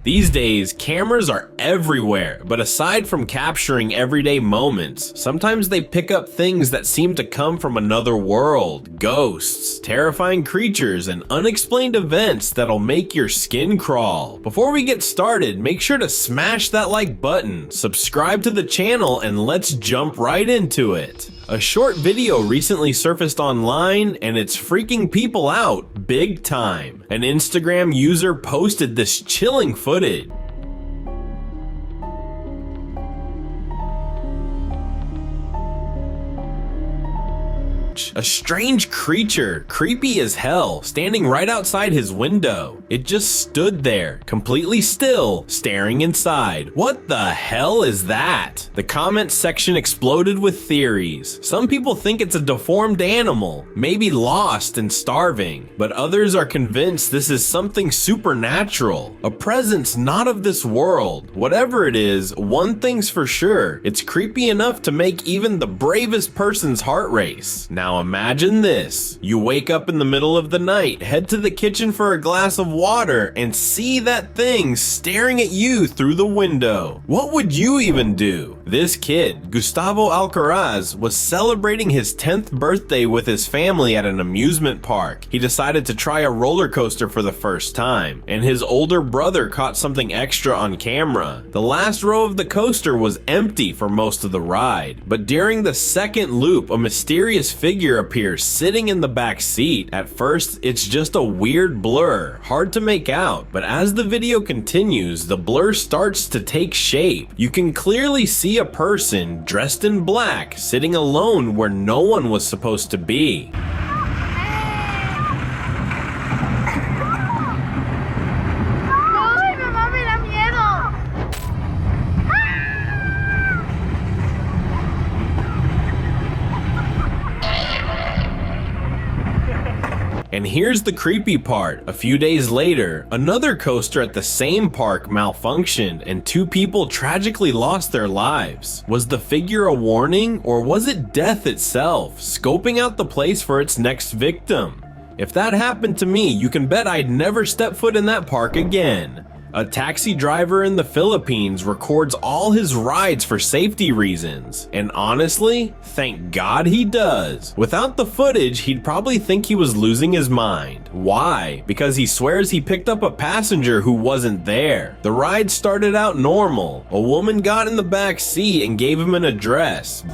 These days, cameras are everywhere, but aside from capturing everyday moments, sometimes they pick up things that seem to come from another world, ghosts, terrifying creatures, and unexplained events that'll make your skin crawl. Before we get started, make sure to smash that like button, subscribe to the channel, and let's jump right into it. A short video recently surfaced online and it's freaking people out big time. An Instagram user posted this chilling footage. A strange creature, creepy as hell, standing right outside his window. It just stood there, completely still, staring inside. What the hell is that? The comment section exploded with theories. Some people think it's a deformed animal, maybe lost and starving, but others are convinced this is something supernatural, a presence not of this world. Whatever it is, one thing's for sure, it's creepy enough to make even the bravest person's heart race. Now imagine this. You wake up in the middle of the night, head to the kitchen for a glass of water, and see that thing staring at you through the window. What would you even do? This kid, Gustavo Alcaraz, was celebrating his 10th birthday with his family at an amusement park. He decided to try a roller coaster for the first time, and his older brother caught something extra on camera. The last row of the coaster was empty for most of the ride, but during the second loop, a mysterious figure appears sitting in the back seat. At first, it's just a weird blur, hard to make out, but as the video continues, the blur starts to take shape. You can clearly see a person dressed in black sitting alone where no one was supposed to be. And here's the creepy part. A few days later, another coaster at the same park malfunctioned and two people tragically lost their lives. Was the figure a warning, or was it death itself, scoping out the place for its next victim? If that happened to me, you can bet I'd never step foot in that park again. A taxi driver in the Philippines records all his rides for safety reasons, and honestly, thank God he does. Without the footage, he'd probably think he was losing his mind. Why? Because he swears he picked up a passenger who wasn't there. The ride started out normal. A woman got in the back seat and gave him an address.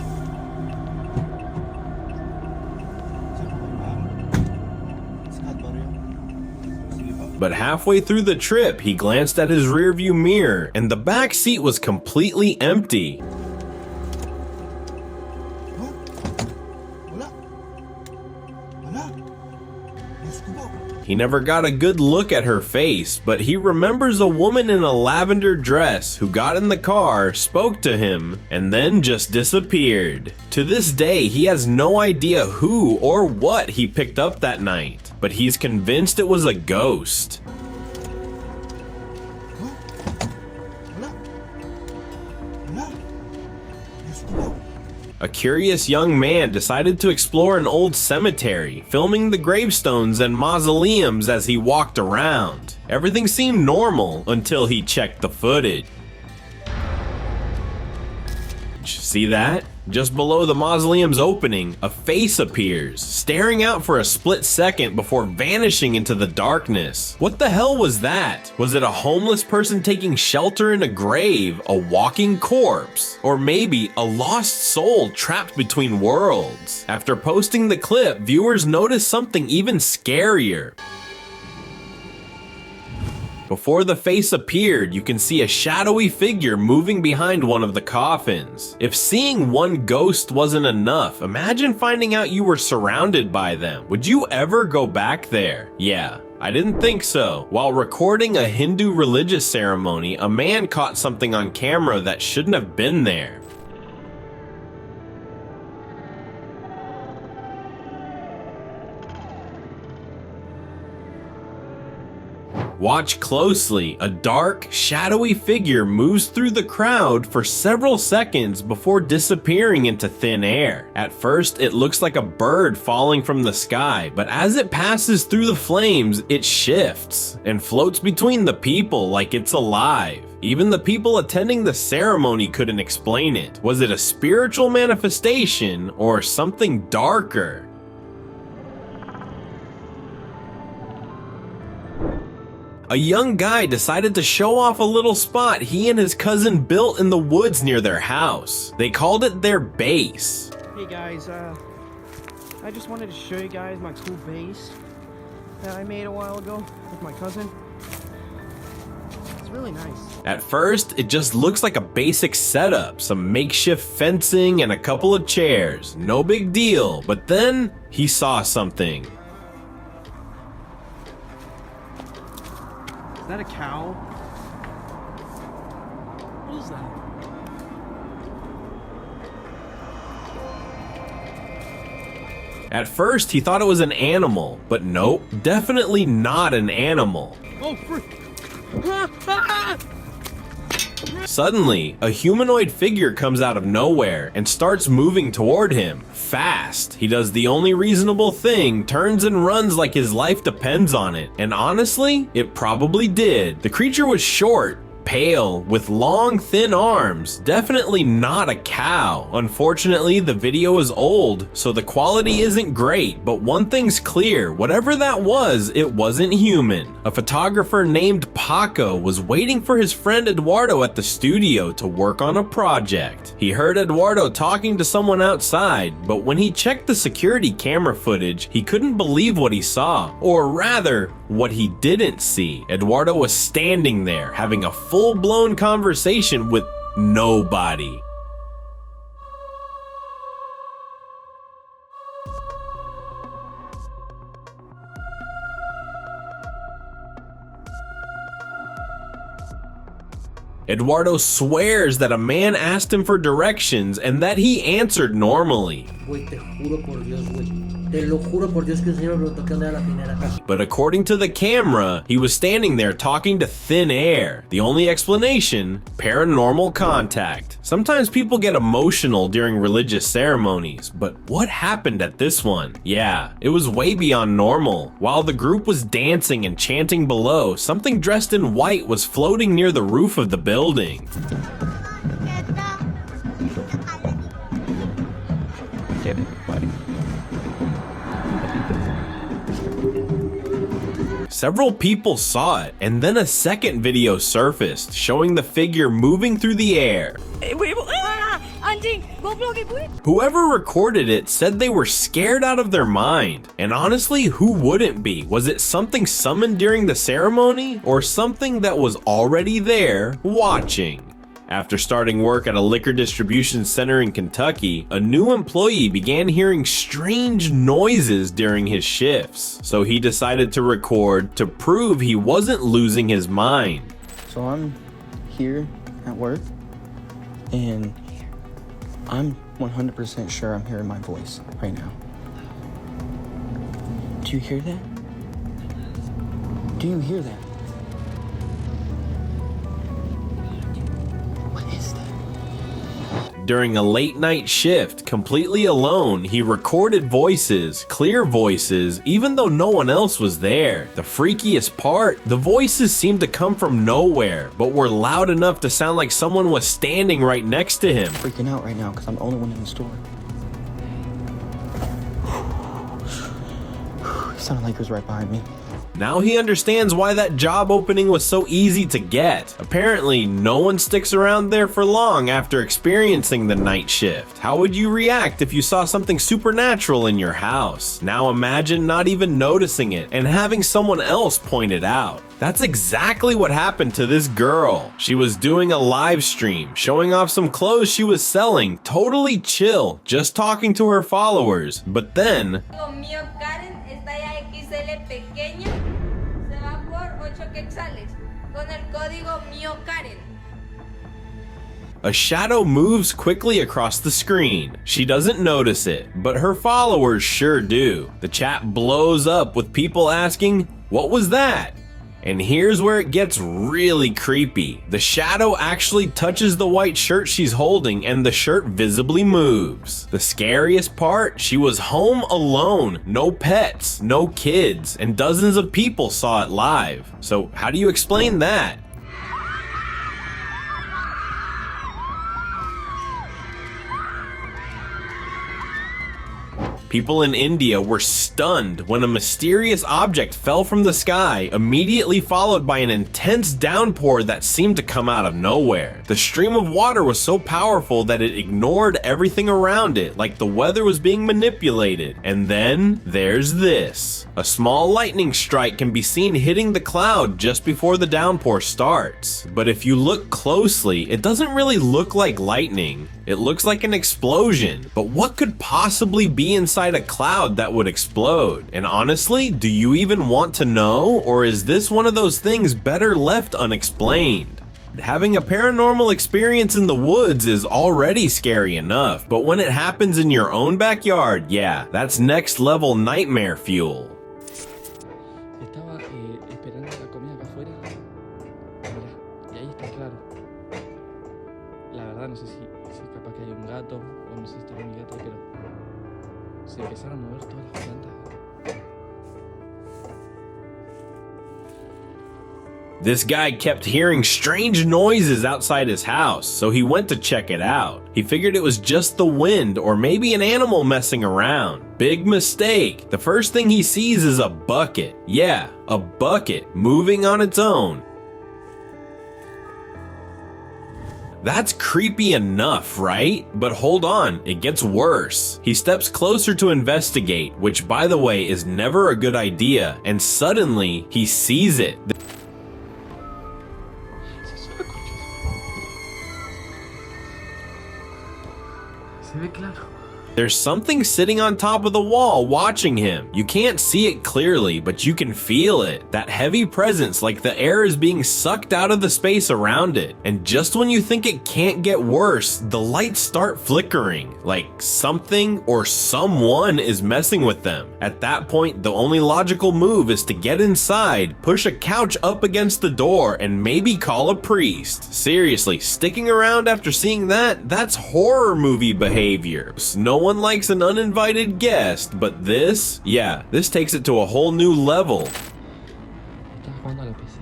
But halfway through the trip, he glanced at his rearview mirror, and the back seat was completely empty. He never got a good look at her face, but he remembers a woman in a lavender dress who got in the car, spoke to him, and then just disappeared. To this day, he has no idea who or what he picked up that night, but he's convinced it was a ghost. A curious young man decided to explore an old cemetery, filming the gravestones and mausoleums as he walked around. Everything seemed normal until he checked the footage. See that? Just below the mausoleum's opening, a face appears, staring out for a split second before vanishing into the darkness. What the hell was that? Was it a homeless person taking shelter in a grave, a walking corpse, or maybe a lost soul trapped between worlds? After posting the clip, viewers noticed something even scarier. Before the face appeared, you can see a shadowy figure moving behind one of the coffins. If seeing one ghost wasn't enough, imagine finding out you were surrounded by them. Would you ever go back there? Yeah, I didn't think so. While recording a Hindu religious ceremony, a man caught something on camera that shouldn't have been there. Watch closely. A dark, shadowy figure moves through the crowd for several seconds before disappearing into thin air. At first, it looks like a bird falling from the sky, but as it passes through the flames, it shifts and floats between the people like it's alive. Even the people attending the ceremony couldn't explain it. Was it a spiritual manifestation or something darker? A young guy decided to show off a little spot he and his cousin built in the woods near their house. They called it their base. Hey guys, I just wanted to show you guys my cool base that I made a while ago with my cousin. It's really nice. At first, it just looks like a basic setup, some makeshift fencing and a couple of chairs. No big deal, but then he saw something. Is that a cow? What is that? At first, he thought it was an animal, but nope, definitely not an animal. Oh, frick! Suddenly, a humanoid figure comes out of nowhere and starts moving toward him, fast. He does the only reasonable thing, turns and runs like his life depends on it. And honestly, it probably did. The creature was short, pale, with long, thin arms. Definitely not a cow. Unfortunately, the video is old, so the quality isn't great, but one thing's clear, whatever that was, it wasn't human. A photographer named Paco was waiting for his friend Eduardo at the studio to work on a project. He heard Eduardo talking to someone outside, but when he checked the security camera footage, he couldn't believe what he saw, or rather, what he didn't see. Eduardo was standing there, having a full-blown conversation with nobody. Eduardo swears that a man asked him for directions and that he answered normally. Güey, te juro por Dios, güey. Te lo juro por Dios que el señor me preguntó qué onda era la primera casa. But according to the camera, he was standing there talking to thin air. The only explanation, paranormal contact. Sometimes people get emotional during religious ceremonies, but what happened at this one? Yeah, it was way beyond normal. While the group was dancing and chanting below, something dressed in white was floating near the roof of the building. Several people saw it, and then a second video surfaced, showing the figure moving through the air. Whoever recorded it said they were scared out of their mind. And honestly, who wouldn't be? Was it something summoned during the ceremony, or something that was already there, watching? After starting work at a liquor distribution center in Kentucky, a new employee began hearing strange noises during his shifts. So he decided to record to prove he wasn't losing his mind. So I'm here at work, and I'm 100% sure I'm hearing my voice right now. Do you hear that? Do you hear that? During a late night shift, completely alone, he recorded voices, clear voices, even though no one else was there. The freakiest part, the voices seemed to come from nowhere, but were loud enough to sound like someone was standing right next to him. I'm freaking out right now because I'm the only one in the store. It sounded like it was right behind me. Now he understands why that job opening was so easy to get. Apparently, no one sticks around there for long after experiencing the night shift. How would you react if you saw something supernatural in your house? Now imagine not even noticing it and having someone else point it out. That's exactly what happened to this girl. She was doing a live stream, showing off some clothes she was selling, totally chill, just talking to her followers. But then a shadow moves quickly across the screen. She doesn't notice it, but her followers sure do. The chat blows up with people asking, "What was that?" And here's where it gets really creepy. The shadow actually touches the white shirt she's holding and the shirt visibly moves. The scariest part, she was home alone, no pets, no kids, and dozens of people saw it live. So how do you explain that? People in India were stunned when a mysterious object fell from the sky, immediately followed by an intense downpour that seemed to come out of nowhere. The stream of water was so powerful that it ignored everything around it, like the weather was being manipulated. And then there's this. A small lightning strike can be seen hitting the cloud just before the downpour starts. But if you look closely, it doesn't really look like lightning. It looks like an explosion. But what could possibly be inside a cloud that would explode? And honestly, do you even want to know? Or is this one of those things better left unexplained? Having a paranormal experience in the woods is already scary enough, but when it happens in your own backyard, yeah, that's next level nightmare fuel. Estaba esperando la comida acá afuera. Mira, y ahí está claro. La verdad no sé si capaz que hay un gato o no sé si está mi gato, pero se empezaron a mover todas las plantas. This guy kept hearing strange noises outside his house, so he went to check it out. He figured it was just the wind or maybe an animal messing around. Big mistake. The first thing he sees is a bucket. Yeah, a bucket moving on its own. That's creepy enough, right? But hold on, it gets worse. He steps closer to investigate, which by the way is never a good idea, and suddenly he sees it. Se ve claro. There's something sitting on top of the wall watching him. You can't see it clearly, but you can feel it. That heavy presence, like the air is being sucked out of the space around it. And just when you think it can't get worse, the lights start flickering, like something or someone is messing with them. At that point, the only logical move is to get inside, push a couch up against the door, and maybe call a priest. Seriously, sticking around after seeing that, that's horror movie behavior. No one likes an uninvited guest, but this, yeah, this takes it to a whole new level. Estaba jugando a la PC.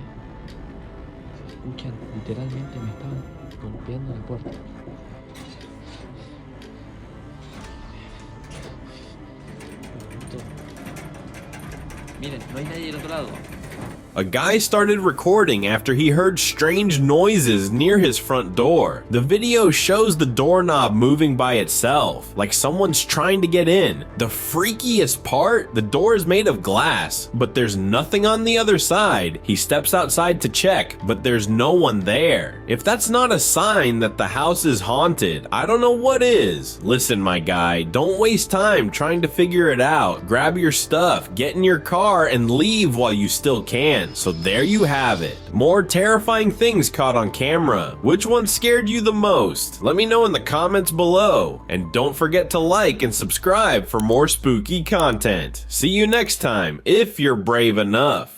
Se escuchan, literalmente me estaban golpeando la puerta. Miren, no hay nadie del otro lado. A guy started recording after he heard strange noises near his front door. The video shows the doorknob moving by itself, like someone's trying to get in. The freakiest part, the door is made of glass, but there's nothing on the other side. He steps outside to check, but there's no one there. If that's not a sign that the house is haunted, I don't know what is. Listen, my guy, don't waste time trying to figure it out. Grab your stuff, get in your car, and leave while you still can. So there you have it. More terrifying things caught on camera. Which one scared you the most? Let me know in the comments below. And don't forget to like and subscribe for more spooky content. See you next time, if you're brave enough.